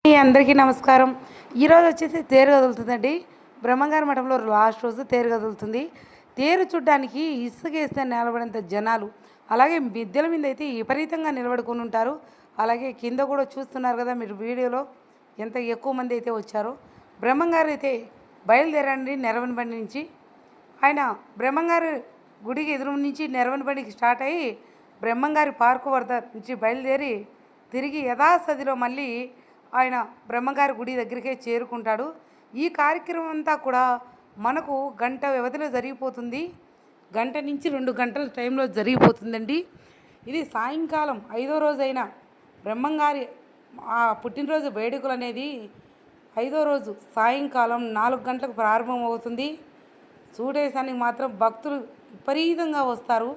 అందరికీ నమస్కారం. ఈరోజు వచ్చేసి తేరు కదులుతుందండి. బ్రహ్మంగారి మఠంలో లాస్ట్ రోజు తేరు కదులుతుంది. తేరు చూడ్డానికి ఇసుకేస్తే నిలబడేంత జనాలు, అలాగే మిద్దెల మీద అయితే విపరీతంగా నిలబడుకుని ఉంటారు. అలాగే కింద కూడా చూస్తున్నారు కదా మీరు వీడియోలో ఎంత ఎక్కువ మంది అయితే వచ్చారో. బ్రహ్మంగారు అయితే బయలుదేరండి నెరవనబండి నుంచి. ఆయన బ్రహ్మంగారు గుడికి ఎదురు నుంచి నెరవనబండికి స్టార్ట్ అయ్యి బ్రహ్మంగారి పార్కు వద్ద నుంచి బయలుదేరి తిరిగి యథాస్థితిలో మళ్ళీ ఆయన బ్రహ్మంగారి గుడి దగ్గరికే చేరుకుంటాడు. ఈ కార్యక్రమం అంతా కూడా మనకు గంట వ్యవధిలో జరిగిపోతుంది. గంట నుంచి 2 గంటల టైంలో జరిగిపోతుందండి. ఇది సాయంకాలం 5వ రోజైన బ్రహ్మంగారి పుట్టినరోజు వేడుకలు అనేది 5వ రోజు సాయంకాలం 4 గంటలకు ప్రారంభమవుతుంది. చూడేసానికి మాత్రం భక్తులు విపరీతంగా వస్తారు.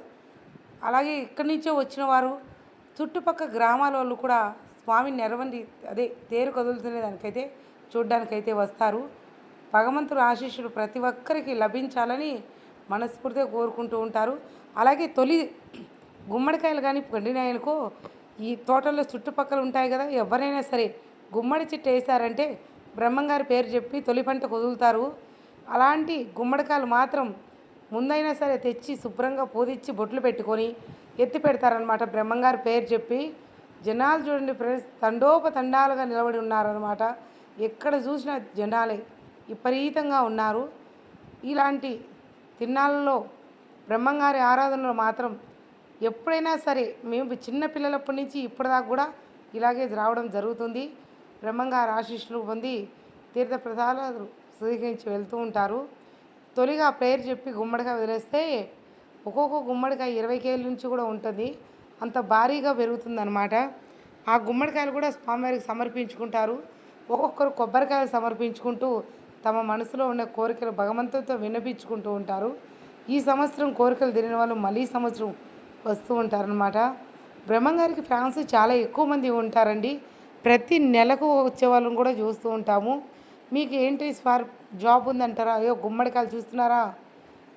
అలాగే ఇక్కడి నుంచే వచ్చిన వారు చుట్టుపక్కల గ్రామాల వాళ్ళు కూడా స్వామి నెరవండి అదే తేరు కదులుతునే దానికైతే చూడ్డానికైతే వస్తారు. భగవంతుడు ఆశీస్సులు ప్రతి ఒక్కరికి లభించాలని మనస్ఫూర్తిగా కోరుకుంటూ ఉంటారు. అలాగే తొలి గుమ్మడికాయలు కానీ పండినాయనుకో ఈ తోటల్లో చుట్టుపక్కల ఉంటాయి కదా, ఎవరైనా సరే గుమ్మడి చెట్టు వేశారంటే బ్రహ్మంగారి పేరు చెప్పి తొలి పంట వదులుతారు. అలాంటి గుమ్మడికాయలు మాత్రం ముందైనా సరే తెచ్చి శుభ్రంగా పూజించి బొట్లు పెట్టుకొని ఎత్తి పెడతారనమాట. బ్రహ్మంగారి పేరు చెప్పి జనాలు చూడండి ఫ్రెండ్స్, తండోపతండాలుగా నిలబడి ఉన్నారనమాట. ఎక్కడ చూసినా జనాలే విపరీతంగా ఉన్నారు. ఇలాంటి తిన్నాళ్ళలో బ్రహ్మంగారి ఆరాధనలో మాత్రం ఎప్పుడైనా సరే మేము చిన్నపిల్లలప్పటి నుంచి ఇప్పటిదాకా కూడా ఇలాగే రావడం జరుగుతుంది. బ్రహ్మంగారి ఆశీస్సులు పొంది తీర్థప్రసాదాలు స్వీకరించి వెళ్తూ ఉంటారు. తొలిగా ప్రేయర్ చెప్పి గుమ్మడికాయ వదిలేస్తే ఒక్కొక్క గుమ్మడికాయ 20 కేజీల నుంచి కూడా ఉంటుంది. అంత భారీగా పెరుగుతుందన్నమాట. ఆ గుమ్మడికాయలు కూడా స్వామివారికి సమర్పించుకుంటారు. ఒక్కొక్కరు కొబ్బరికాయలు సమర్పించుకుంటూ తమ మనసులో ఉన్న కోరికలు భగవంతుడితో విన్నపించుకుంటూ ఉంటారు. ఈ సంవత్సరం కోరికలు తిరిగిన వాళ్ళు మళ్ళీ సంవత్సరం వస్తూ ఉంటారనమాట. బ్రహ్మంగారికి ఫ్యాన్స్ చాలా ఎక్కువ మంది ఉంటారండి. ప్రతి నెలకు వచ్చే వాళ్ళని కూడా చూస్తూ ఉంటాము. మీకు ఏంటి జాబ్ ఉందంటారా? అయ్యో గుమ్మడికాయలు చూస్తున్నారా,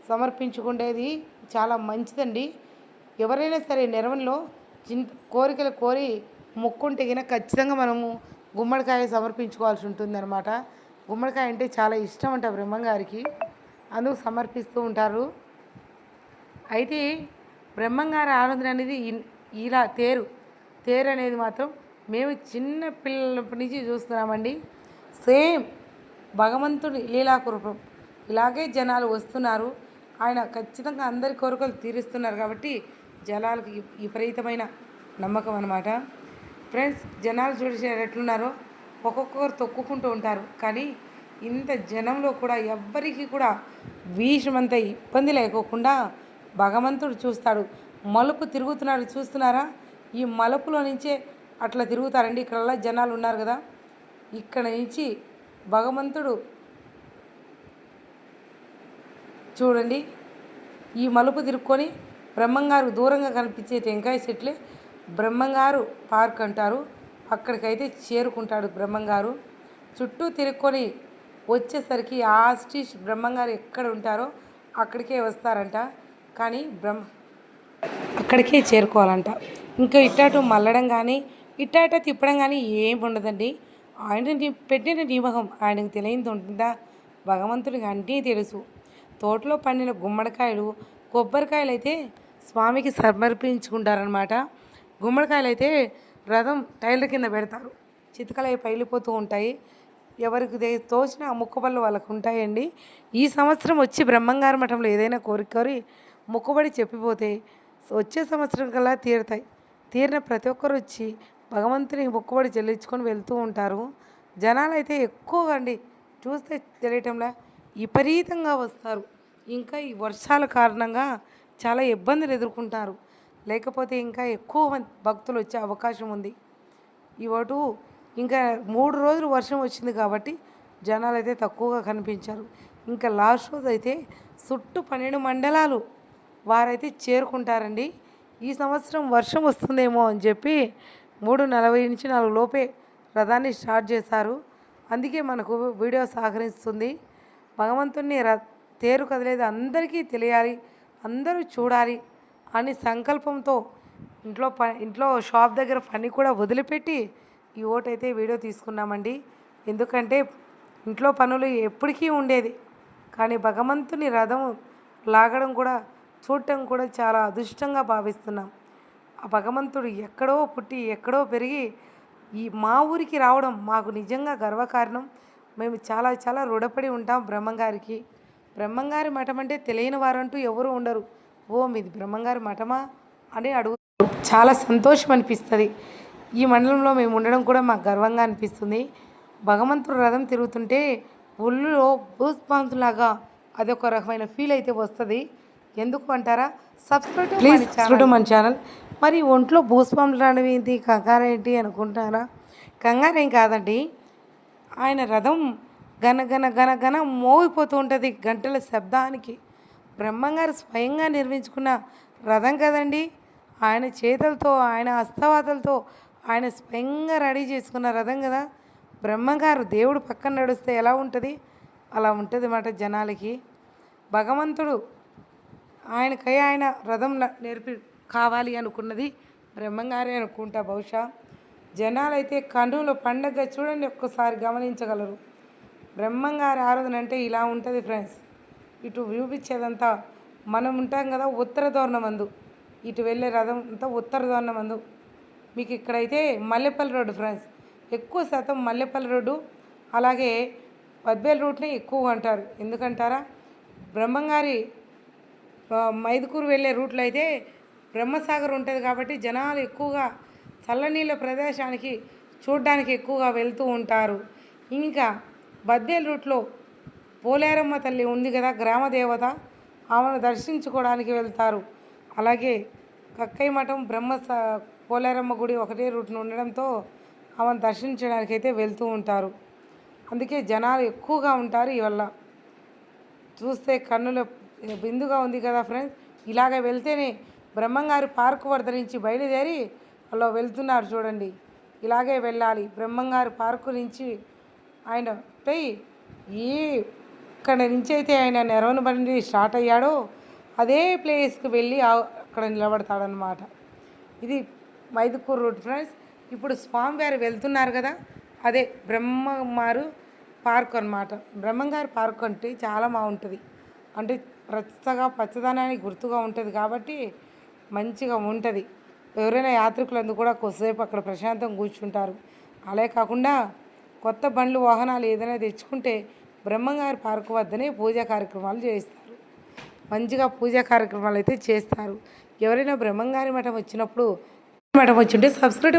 సమర్పించుకునేది చాలా మంచిదండి. ఎవరైనా సరే నెరవన్లో కోరికలు కోరి మొక్కుంటే గిన ఖచ్చితంగా మనము గుమ్మడికాయ సమర్పించుకోవాల్సి ఉంటుందన్నమాట. గుమ్మడికాయ అంటే చాలా ఇష్టం అంట బ్రహ్మంగారికి, అందుకు సమర్పిస్తూ ఉంటారు. అయితే బ్రహ్మంగారి ఆరాధన అనేది ఇలా తేరు అనేది మాత్రం మేము చిన్న పిల్లలప్పటి నుంచి చూస్తున్నామండి. సేమ్ భగవంతుడి లీలాకృపం ఇలాగే జనాలు వస్తున్నారు. ఆయన ఖచ్చితంగా అందరి కోరికలు తీరుస్తున్నారు కాబట్టి జనాలకు విపరీతమైన నమ్మకం అనమాట. ఫ్రెండ్స్, జనాలు చూసేది ఎట్లున్నారో ఒక్కొక్కరు తొక్కుకుంటూ ఉంటారు. కానీ ఇంత జనంలో కూడా ఎవ్వరికి కూడా భీషమంత ఇబ్బంది లేకోకుండా భగవంతుడు చూస్తాడు. మలుపు తిరుగుతున్నాడు చూస్తున్నారా? ఈ మలుపులో నుంచే అట్లా తిరుగుతారండి. ఇక్కడల్లా జనాలు ఉన్నారు కదా, ఇక్కడ నుంచి భగవంతుడు చూడండి ఈ మలుపు తిరుక్కొని బ్రహ్మంగారు దూరంగా కనిపించే టెంకాయ చెట్లే బ్రహ్మంగారు పార్క్ అంటారు. అక్కడికైతే చేరుకుంటాడు బ్రహ్మంగారు. చుట్టూ తిరుక్కొని వచ్చేసరికి ఆస్టిష్ బ్రహ్మంగారు ఎక్కడ ఉంటారో అక్కడికే వస్తారంట. కానీ అక్కడికే చేరుకోవాలంట. ఇంకా ఇట్టాటు మల్లడం కానీ ఇట్టాట తిప్పడం కానీ ఏమి ఉండదండి. ఆయన పెట్టిన నియమం ఆయనకు తెలియదు ఉంటుందా? భగవంతుడికి అన్నీ తెలుసు. తోటలో పండిన గుమ్మడికాయలు కొబ్బరికాయలు అయితే స్వామికి సమర్పించుకుంటారనమాట. గుమ్మడికాయలు అయితే రథం టైర్ల కింద పెడతారు. చితకలై పైలిపోతూ ఉంటాయి. ఎవరికి తోచిన ముక్కుబళ్ళు వాళ్ళకు ఉంటాయండి. ఈ సంవత్సరం వచ్చి బ్రహ్మంగారి మఠంలో ఏదైనా కోరి మొక్కుబడి చెప్పిపోతే వచ్చే సంవత్సరం కల్లా తీరుతాయి. తీరిన ప్రతి ఒక్కరు వచ్చి భగవంతునికి మొక్కుబడి చెల్లించుకొని వెళ్తూ ఉంటారు. జనాలు అయితే ఎక్కువగా అండి చూస్తే తెలియటంలా విపరీతంగా వస్తారు. ఇంకా ఈ వర్షాల కారణంగా చాలా ఇబ్బందులు ఎదుర్కొంటారు. లేకపోతే ఇంకా ఎక్కువ మంది భక్తులు వచ్చే అవకాశం ఉంది. ఇవటు ఇంకా 3 రోజులు వర్షం వచ్చింది కాబట్టి జనాలు అయితే తక్కువగా కనిపించారు. ఇంకా లాస్ట్ రోజు అయితే చుట్టూ 12 మండలాలు వారైతే చేరుకుంటారండి. ఈ సంవత్సరం వర్షం వస్తుందేమో అని చెప్పి 3:40 నుంచి 4 లోపే రథాన్ని స్టార్ట్ చేశారు. అందుకే మనకు వీడియో సహకరిస్తుంది. భగవంతుని తేరు కదిలేది అందరికీ తెలియాలి, అందరూ చూడాలి అని సంకల్పంతో ఇంట్లో షాప్ దగ్గర పని కూడా వదిలిపెట్టి ఈ ఓటైతే వీడియో తీసుకున్నామండి. ఎందుకంటే ఇంట్లో పనులు ఎప్పటికీ ఉండేది, కానీ భగవంతుని రథం లాగడం కూడా చూడటం కూడా చాలా అదృష్టంగా భావిస్తున్నాం. ఆ భగవంతుడు ఎక్కడో పుట్టి ఎక్కడో పెరిగి ఈ మా ఊరికి రావడం మాకు నిజంగా గర్వకారణం. మేము చాలా చాలా రుణపడి ఉంటాం బ్రహ్మంగారికి. బ్రహ్మంగారి మఠం అంటే తెలియని వారంటూ ఎవరు ఉండరు. ఓ మీది బ్రహ్మంగారి మఠమా అని అడుగుతారు. చాలా సంతోషం అనిపిస్తుంది. ఈ మండలంలో మేము ఉండడం కూడా మాకు గర్వంగా అనిపిస్తుంది. భగవంతుడు రథం తిరుగుతుంటే ఒళ్ళులో బూస్పాంతులాగా అదొక రకమైన ఫీల్ అయితే వస్తుంది. ఎందుకు అంటారా? సబ్స్క్రైబ్ మన ఛానల్. మరి ఒంట్లో బూస్పాంపులు రావడం ఏంటి, కంగారు ఏంటి అనుకుంటారా? కంగారు ఏం కాదండి. ఆయన రథం గన గన గన గన మోగిపోతూ ఉంటుంది గంటల శబ్దానికి. బ్రహ్మంగారు స్వయంగా నిర్మించుకున్న రథం కదండి. ఆయన చేతులతో, ఆయన హస్తవాతలతో ఆయన స్వయంగా రెడీ చేసుకున్న రథం కదా. బ్రహ్మంగారు దేవుడు పక్కన నడుస్తే ఎలా ఉంటుంది అలా ఉంటుంది అన్నమాట జనాలకి. భగవంతుడు ఆయనకై ఆయన రథం నేర్పి కావాలి అనుకున్నది బ్రహ్మంగారే అనుకుంటా బహుశా. జనాలైతే కన్నుల పండగ చూడండి, ఒక్కసారి గమనించగలరు. బ్రహ్మంగారి ఆరాధన అంటే ఇలా ఉంటుంది ఫ్రెండ్స్. ఇటు చూపించేదంతా మనం ఉంటాం కదా ఉత్తర దోర్ణమందు, ఇటు వెళ్ళే రథం అంతా ఉత్తర దోర్ణమందు. మీకు ఇక్కడైతే మల్లెపల్లి రోడ్డు ఫ్రెండ్స్, ఎక్కువ శాతం మల్లెపల్లి రోడ్డు అలాగే పద్వేలు రూట్నే ఎక్కువ అంటారు. ఎందుకంటారా? బ్రహ్మంగారి మైదుకూరు వెళ్ళే రూట్లో అయితే బ్రహ్మసాగర్ ఉంటుంది కాబట్టి జనాలు ఎక్కువగా చల్లనీళ్ళ ప్రదేశానికి చూడడానికి ఎక్కువగా వెళ్తూ ఉంటారు. ఇంకా బద్వేలు రూట్లో పోలేరమ్మ తల్లి ఉంది కదా, గ్రామ దేవత, ఆమెను దర్శించుకోవడానికి వెళ్తారు. అలాగే కక్కయ్య మఠం పోలేరమ్మ గుడి ఒకటే రూట్ను ఉండడంతో ఆమెను దర్శించడానికి అయితే వెళ్తూ ఉంటారు. అందుకే జనాలు ఎక్కువగా ఉంటారు. ఇవల్ల చూస్తే కన్నుల బిందుగా ఉంది కదా ఫ్రెండ్స్. ఇలాగ వెళ్తేనే బ్రహ్మంగారి పార్కు వద్ద నుంచి బయలుదేరి అలా వెళ్తున్నారు చూడండి. ఇలాగే వెళ్ళాలి. బ్రహ్మంగారి పార్కు నుంచి ఆయన ఇక్కడ నుంచి అయితే ఆయన నెరవన బండి స్టార్ట్ అయ్యాడో అదే ప్లేస్కి వెళ్ళి అక్కడ నిలబడతాడనమాట. ఇది మైదుకూరు రూట్ ఫ్రెండ్స్. ఇప్పుడు స్వామివారు వెళ్తున్నారు కదా, అదే బ్రహ్మగారు పార్క్ అనమాట. బ్రహ్మంగారి పార్క్ అంటే చాలా బాగుంటుంది. అంటే పచ్చదనానికి గుర్తుగా ఉంటుంది కాబట్టి మంచిగా ఉంటుంది. ఎవరైనా యాత్రికులందరూ కూడా కొద్దిసేపు అక్కడ ప్రశాంతంగా కూర్చుంటారు. అలా కాకుండా కొత్త బండ్లు వాహనాలు ఏదైనా తెచ్చుకుంటే బ్రహ్మంగారి పార్కు వద్దనే పూజా కార్యక్రమాలు చేస్తారు. మంచిగా పూజా కార్యక్రమాలు అయితే చేస్తారు. ఎవరైనా బ్రహ్మంగారి మఠం వచ్చినప్పుడు మఠం వచ్చింటే సబ్స్క్రైబ్